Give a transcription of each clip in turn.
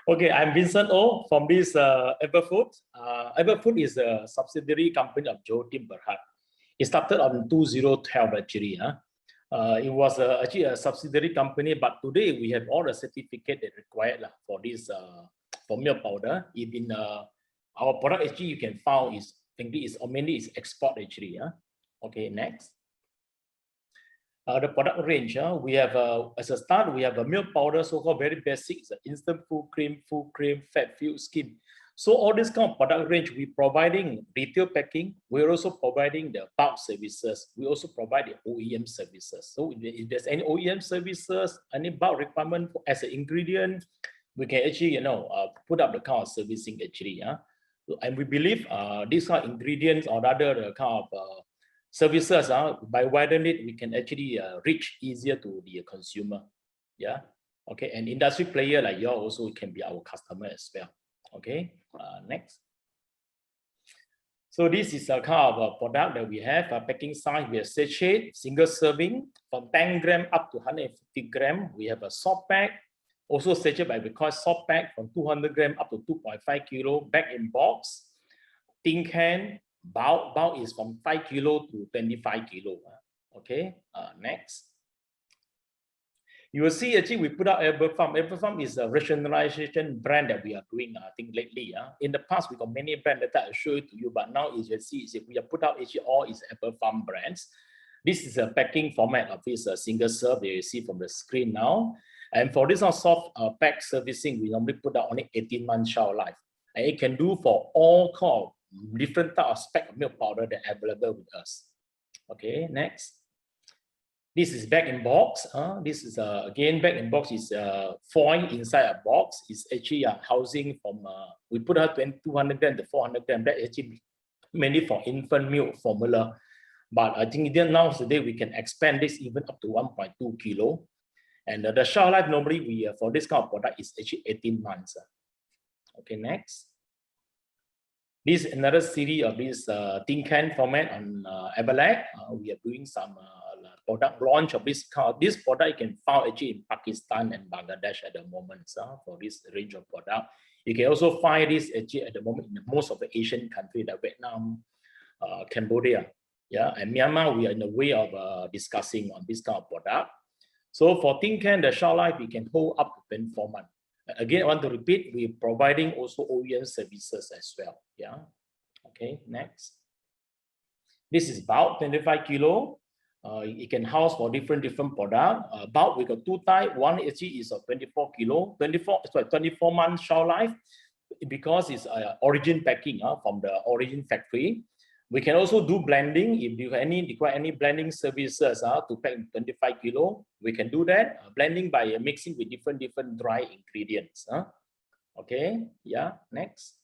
Okay, I'm Vincent O from this Everfood. Everfood is a subsidiary company of Joe Tim Berhad. It started on 2012 actually. It was actually a subsidiary company, but today we have all the certificate that required for this for milk powder. Even our product actually you can find is mainly is export actually. Okay, next. The product range, we have as a start, we have a milk powder, so-called very basic, instant full cream, fat filled skim. So all this kind of product range, we providing retail packing. We're also providing the bulk services. We also provide the OEM services. So if there's any OEM services, any bulk requirement as an ingredient, we can actually, put up the kind of servicing actually. And we believe these kind of ingredients or rather the kind of services, by widening it, we can actually reach easier to the consumer. Yeah. Okay. And industry player like you also can be our customer as well. Okay. Next. So this is a kind of a product that we have. Packing size, we have sachet, single serving from 10 gram up to 150 gram. We have a soft pack, also sachet, but we call soft pack from 200 gram up to 2.5 kilo. Bag in box, tin can. Bulk is from 5 kilo to 25 kilo. Okay, next. You will see actually we put out Everfarm. Everfarm is a rationalization brand that we are doing, I think lately. In the past, we got many brands that I'll show it to you, but now as you see, we have put out actually all is Everfarm brands. This is a packing format of this single serve that you see from the screen now. And for this soft pack servicing, we normally put out only 18 months shelf life. And it can do for all kind of different type of spec of milk powder that are available with us. Okay, next. This is bag in box. This is again bag in box is foil inside a box. It's actually a housing from we put out 200 gram to 400 gram. That actually mainly for infant milk formula. But I think now today we can expand this even up to 1.2 kilo. And the shelf life normally we for this kind of product is actually 18 months. Okay, next. This is another series of this tin can format on Everlac. We are doing some product launch of this car. This product you can find actually in Pakistan and Bangladesh at the moment for this range of product. You can also find this actually at the moment in most of the Asian countries like Vietnam, Cambodia, and Myanmar. We are in the way of discussing on this kind of product. So for tin can, the shelf life we can hold up to 24 months. Again, I want to repeat, we're providing also OEM services as well. Yeah. Okay, next. This is bulk 25 kilo. It can house for different product. Bulk we got two types. One actually is a 24 kilo, 24 months shelf life because it's origin packing from the origin factory. We can also do blending if you require any blending services to pack 25 kilo. We can do that blending by mixing with different dry ingredients. Okay, yeah. Next,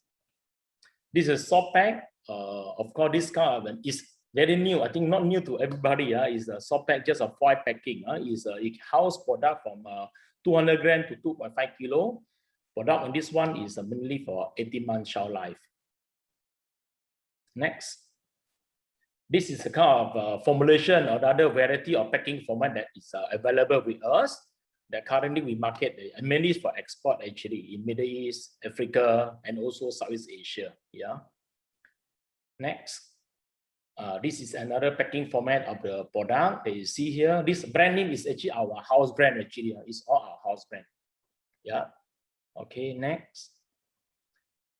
this is soft pack. Of course, this kind of is very new. I think not new to everybody. Is a soft pack, just a foil packing. Is a house product from 200 gram to 2.5 kilo. Product and this one is mainly for 18 months shelf life. Next. This is a kind of formulation or other variety of packing format that is available with us that currently we market mainly for export actually in Middle East, Africa, and also Southeast Asia. Yeah. Next. This is another packing format of the product that you see here. This brand name is actually our house brand actually. It's all our house brand. Yeah. Okay, next.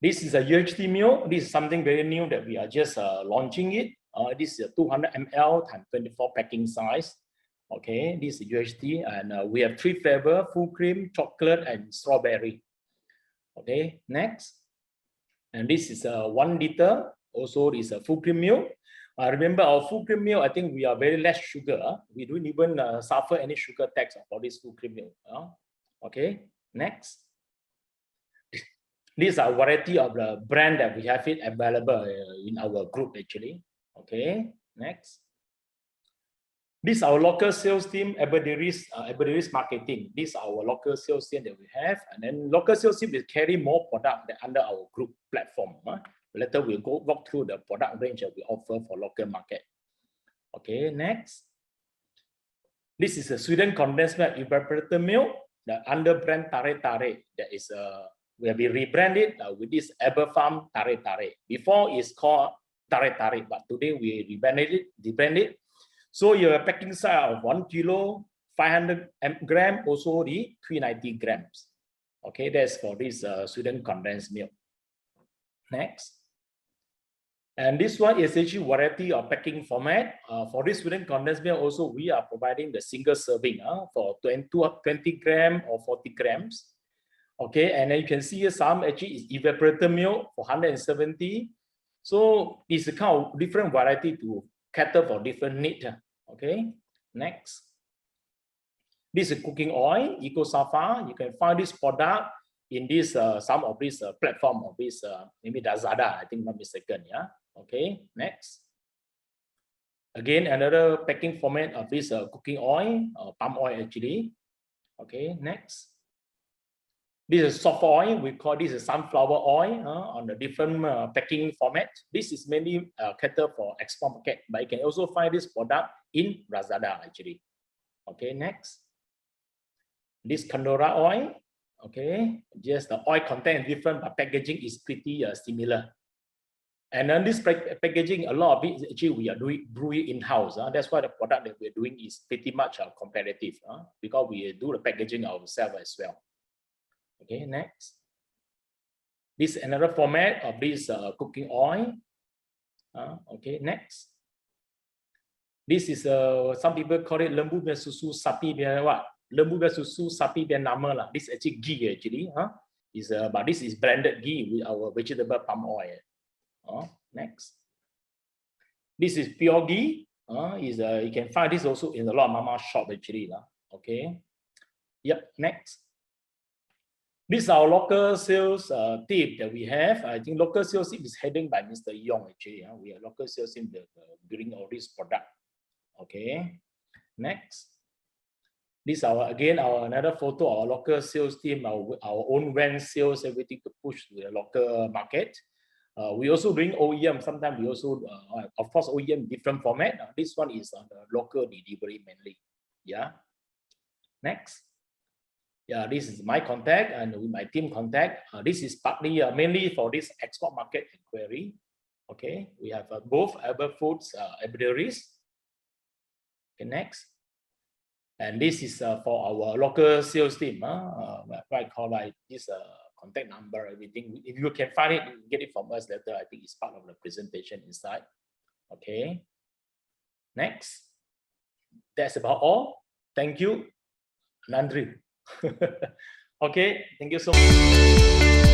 This is a UHT milk. This is something very new that we are just launching it. This is a 200 ml times 24 packing size. Okay, this is UHT, and we have 3 flavors: full cream, chocolate, and strawberry. Okay, next. And this is a 1 liter. Also, is a full cream milk. Remember our full cream milk, I think we are very less sugar. We don't even suffer any sugar tax for this full cream milk. Okay, next. These are variety of the brand that we have it available in our group actually. Okay, next. This is our local sales team, Everderis Marketing. This is our local sales team that we have. And then local sales team will carry more product under our group platform. Later we'll go walk through the product range that we offer for local market. Okay, next. This is a Sweden condensed milk evaporated milk, the under brand Tare Tare. That is we have been rebranded with this Aber Farm Tare Tare. Before it's called Tare Tare, but today we rebranded. So your packing size of 1 kilo, 500 gram, also the 390 grams. Okay, that's for this Sweden condensed milk. Next. And this one is actually variety of packing format. For this Sweden condensed milk also, we are providing the single serving for 20 gram or 40 grams. Okay, and then you can see here some actually is evaporated milk for 170. So it's a kind of different variety to cater for different needs. Okay, next. This is cooking oil, EcoSafa. You can find this product in this some of this platform of this maybe Lazada, I think not mistaken. Yeah. Okay, next. Again, another packing format of this cooking oil, palm oil actually. Okay, next. This is soft oil. We call this a sunflower oil on the different packing format. This is mainly cater for export market, but you can also find this product in Lazada actually. Okay, next. This canola oil. Okay, just the oil content is different, but packaging is pretty similar. And then this packaging, a lot of it is actually we are brewing in-house. That's why the product that we're doing is pretty much competitive because we do the packaging ourselves as well. Okay, next. This is another format of this cooking oil. Okay, next. This is some people call it lembu biar susu sapi biar what? Lembu biar susu sapi biar nama lah. This is actually ghee actually. But this is blended ghee with our vegetable palm oil. Next. This is pure ghee. You can find this also in a lot of mama shop actually. Okay. Yep. Next. This is our local sales team that we have. I think local sales team is heading by Mr. Yong actually. We are local sales team building all this product. Okay. Next. This is our another photo of our local sales team, our own van sales, everything to push to the local market. We also doing OEM. Sometimes we also, of course, OEM different format. This one is on the local delivery mainly. Yeah. Next. Yeah, this is my contact and with my team contact. This is partly mainly for this export market inquiry. Okay, we have both Aber Foods subsidiaries. Okay, next. And this is for our local sales team. I call like this contact number, everything. If you can find it, you get it from us later. I think it's part of the presentation inside. Okay. Next. That's about all. Thank you. Nandri. Okay. Thank you so much.